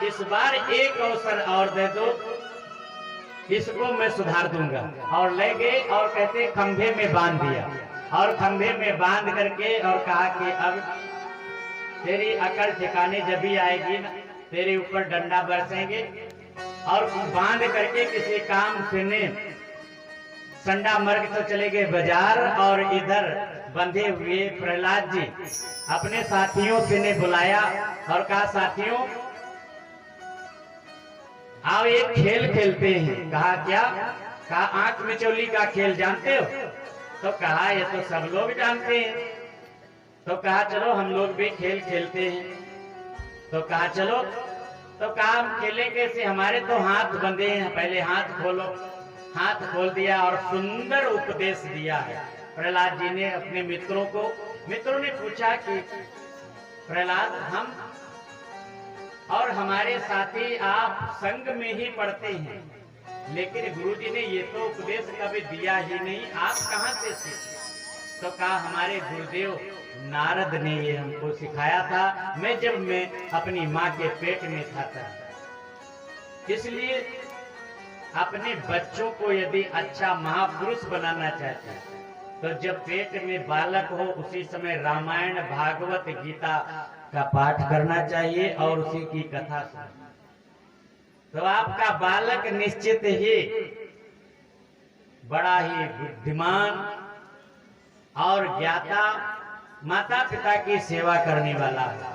इस बार एक अवसर और दे दो, इसको मैं सुधार दूंगा। और ले गए और कहते खंभे में बांध दिया, और खंभे में बांध करके और कहा कि अब तेरी अकल ठिकाने जब भी आएगी ना, तेरे ऊपर डंडा बरसेंगे। और बांध करके किसी काम से ने संडा मर्ग तो चले गए बाजार, और इधर बंधे हुए प्रहलाद जी अपने साथियों से ने बुलाया और कहा साथियों आओ एक खेल खेलते हैं। कहा क्या? कहा आंख मिचौली का खेल जानते हो? तो कहा ये तो सब लोग जानते हैं। तो कहा चलो हम लोग भी खेल खेलते हैं। तो कहा चलो। तो कहा हम खेले कैसे? हमारे तो हाथ बंधे हैं, पहले हाथ खोलो। हाथ खोल दिया और सुंदर उपदेश दिया है प्रहलाद जी ने अपने मित्रों को। मित्रों ने पूछा कि प्रहलाद हम और हमारे साथी आप संग में ही पढ़ते हैं, लेकिन गुरु जी ने ये तो उपदेश कभी दिया ही नहीं, आप कहां से सीखे? तो कहा हमारे गुरुदेव नारद ने ये हमको सिखाया था, जब मैं अपनी माँ के पेट में था। इसलिए अपने बच्चों को यदि अच्छा महापुरुष बनाना चाहते हैं तो जब पेट में बालक हो उसी समय रामायण भागवत गीता का पाठ करना चाहिए और उसी की कथा सुनना। तो आपका बालक निश्चित ही बड़ा ही बुद्धिमान और ज्ञाता, माता पिता की सेवा करने वाला है।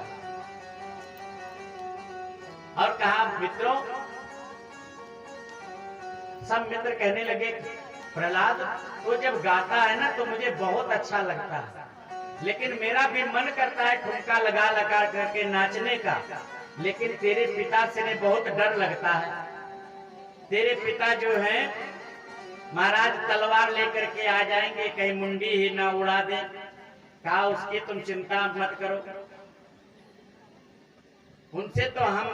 और कहा मित्रों, सब मित्र कहने लगे प्रहलाद वो जब गाता है ना तो मुझे बहुत अच्छा लगता है, लेकिन मेरा भी मन करता है ठुमका लगा लगा करके नाचने का, लेकिन तेरे पिता से ने बहुत डर लगता है। तेरे पिता जो हैं महाराज तलवार लेकर के आ जाएंगे, कहीं मुंडी ही ना उड़ा दे। कहा उसकी तुम चिंता मत करो, उनसे तो हम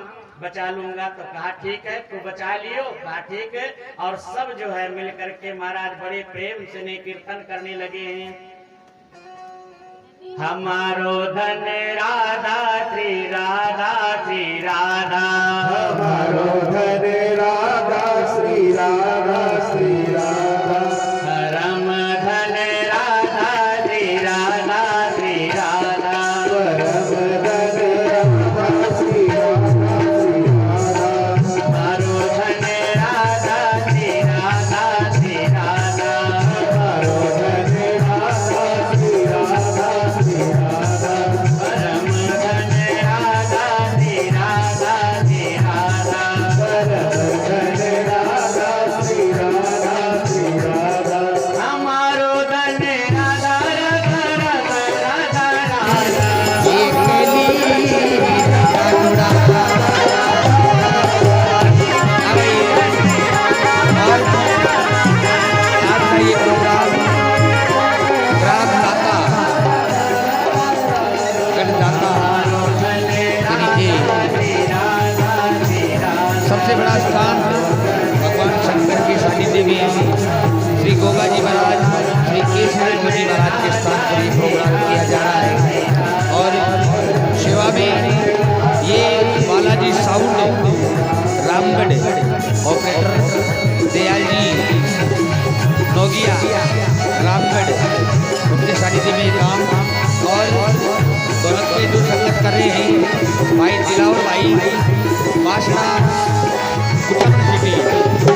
बचा लूंगा। तो कहा ठीक है तू बचा लियो। कहा ठीक है। और सब जो है मिल करके महाराज बड़े प्रेम से ने कीर्तन करने लगे हैं। हमारो धन राधा श्री राधा श्री राधा, हमारो धन राधा श्री राधा श्री राधा, परम धन राधा श्री राधा श्री राधा, परम धन राधा श्री राधा श्री राधा, हमारो धन राधा श्री राधा श्री राधा, हमारो धन राधा श्री राधा श्री राधा, परम धन राधा श्री राधा श्री राधा, परम धन राधा श्री राधा श्री राधा, हमारो धन राधा राधा राधा राधा सबसे बड़ा स्थान भगवान शंकर के सानिध्य में श्री गोगा जी महाराज, श्री केशव जी महाराज के स्थान पर ये प्रोग्राम किया जा रहा है। और सेवा में ये बालाजी साउंड रामगढ़ ऑपरेटर दयाल जी नोगिया रामगढ़, उनके सानिध्य में काम और गौरव पे जो संगत कर रहे हैं भाई दिलावर भाई बासना सिटी।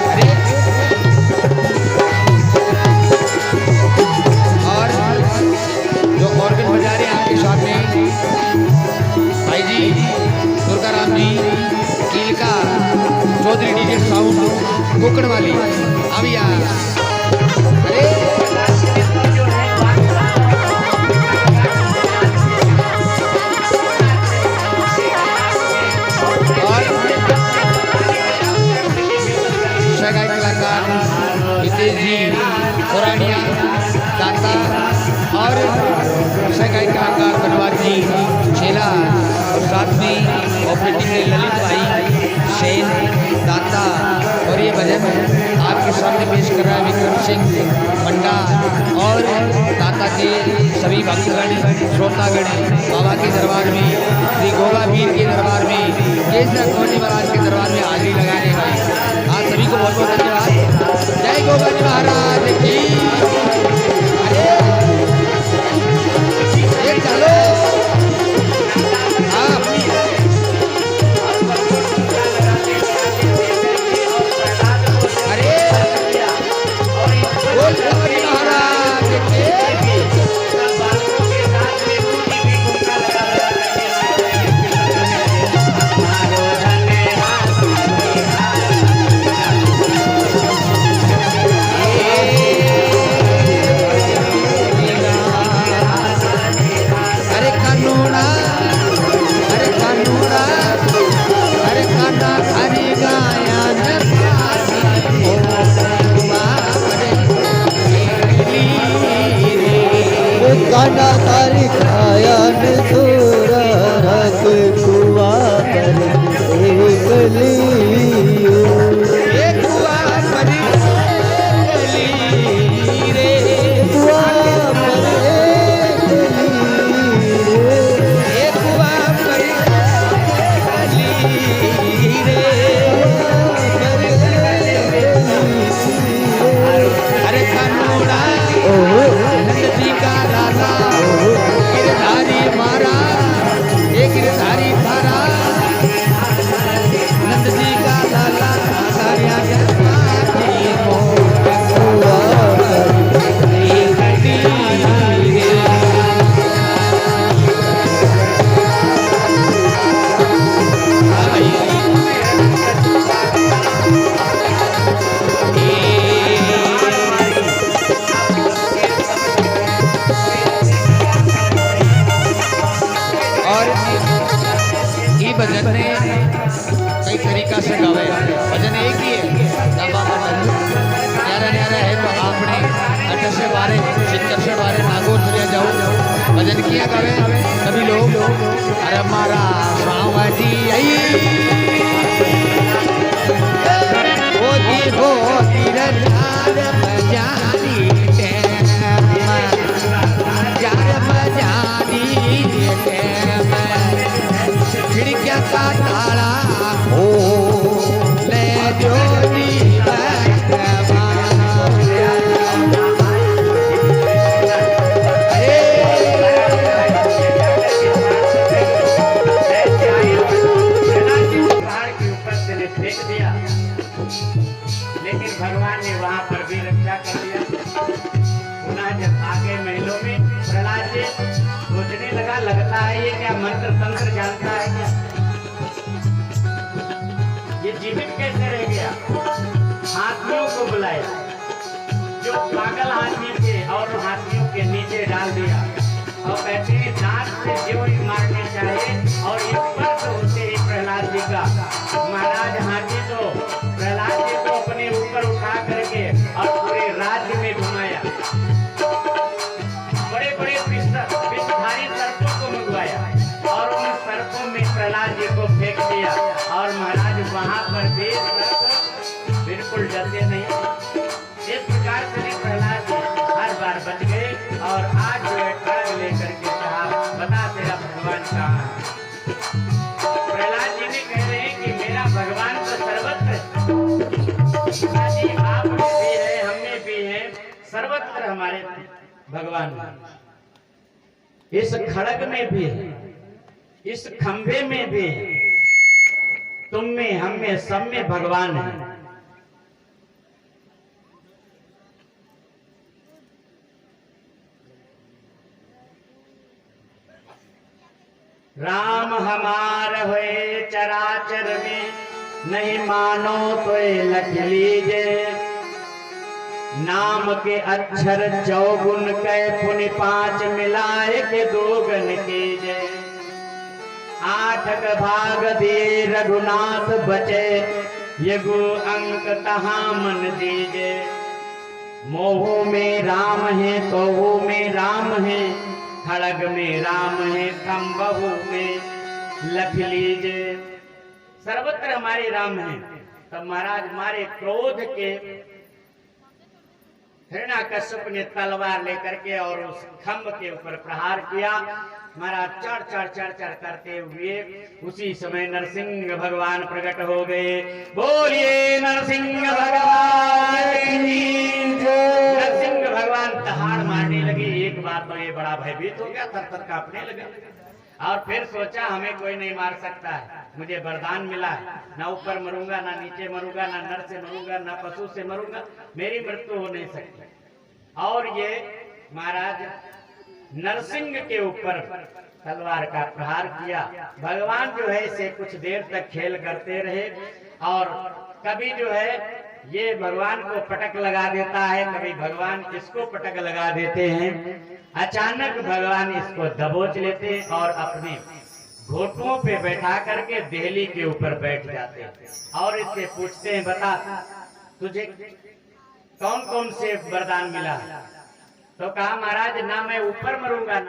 अरे और जो ऑर्गन बजा रहे हैं आपके सामने भाई जी दुर्गा राम जी कीलका चौधरी डीजे साउंड कोकड़ वाली अभी यार। अरे सगाई कलाकार हितेश जी पुरानिया दाता और सगाई कलाकार बनवाज जी छेला और साथ में ऑपरेटिंग में ललित भाई सेन दाता। और ये भजन आपके सामने पेश कर रहा है विक्रम सिंह मंडा और दाता यहाँ के सभी भक्तगण श्रोतागण बाबा के दरबार में, श्री गोगा पीर के दरबार में, केसर गोजी महाराज के दरबार में हाजिरी लगाने गए। आप सभी को बहुत बहुत धन्यवाद। जय गोगा जी महाराज की। अरे चलो काना तारी कायन दूर रख कुआ पर एक लियो एक कुआ पर रे कुआ पर एक कुआ पर अरे कानूड़ा नंदी का लाला गिरधारी मारा एक गिरधारी थारा नंद जी का लाला सारिया भजन ने कई तरीका से गावे। भजन एक ही है न्यारा न्यारा है तो आपने 18 बारे 70 बारे नागौर दुनिया जाओ भजन किया गावे सभी लोग। अरे हमारा सावजी आई हो तीरधार बजानी खिड़कियां का ताला हो ले जोड़ी फेंक दिया, लेकिन भगवान ने वहां पर भी रक्षा कर दिया। पुनः जब आगे महलों में प्रहलाद जी सोचने लगा, लगता है ये क्या मंत्र तंत्र जानता है क्या, ये जीवित कैसे रह गया। हाथियों को बुलाया, जो पागल हाथी थे और हाथियों के नीचे डाल दिया और कहते हैं दांत से जो मारने चाहिए और ये स्पर्श होते ही प्रहलाद जी का महाराज हाथी तो प्रहलाद जी को अपने ऊपर उठा करके और पूरे राज्य में घुमाया। बड़े बड़े विषधारी सर्पों को मंगवाया और उन सर्पों में प्रहलाद जी को फेंक दिया और महाराज वहां पर भी सर्प बिल्कुल डरते नहीं। इस प्रकार से प्रहलाद जी हर बार बच गए और आज जो है खड़ग लेकर के कहा, बता तेरा भगवान कहाँ है। प्रहलाद जी ने कह रहे हैं कि मेरा भगवान तो सर्वत्र जी आप में भी है, हम में भी है, सर्वत्र हमारे भगवान इस खड़ग में भी है, इस खंभे में भी है, तुम में हम में सब में भगवान है। राम हमार होए चराचर में, नहीं मानो तो लख लीजे। नाम के अक्षर 54 कै पुनि 5 मिलाए के 2 गण कीजे। 8 भाग दिए रघुनाथ बचे, ये गो अंक तहाँ मन दीजे। मोह में राम है तो वो में राम है, खड़ग में राम है खम्बहू में लख लीजे। सर्वत्र हमारे राम हैं। तब महाराज हमारे क्रोध के हिरण्याकश्यप ने तलवार लेकर के और उस खम्भ के ऊपर प्रहार किया। महाराज चढ़ चढ़ चढ़ चढ़ करते हुए उसी समय नरसिंह भगवान प्रकट हो गए। बोलिए नरसिंह भगवान की जय। नरसिंह भगवान दहाड़ मारने लगे। एक बार तो ये बड़ा भयभीत हो गया, थर थर कांपने लगा और फिर सोचा हमें कोई नहीं मार सकता है, मुझे वरदान मिला है, ना ऊपर मरूंगा ना नीचे मरूंगा, ना नर से मरूंगा ना पशु से मरूंगा, मेरी मृत्यु हो नहीं सकती। और ये महाराज नरसिंह के ऊपर तलवार का प्रहार किया। भगवान जो है इसे कुछ देर तक खेल करते रहे और कभी जो है ये भगवान को पटक लगा देता है, कभी भगवान इसको पटक लगा देते हैं। अचानक भगवान इसको दबोच लेते हैं और अपने घोटों पे बैठा करके देहली के ऊपर बैठ जाते हैं और इससे पूछते हैं बता तुझे कौन कौन से वरदान मिला? तो कहा महाराज ना मैं ऊपर मरूंगा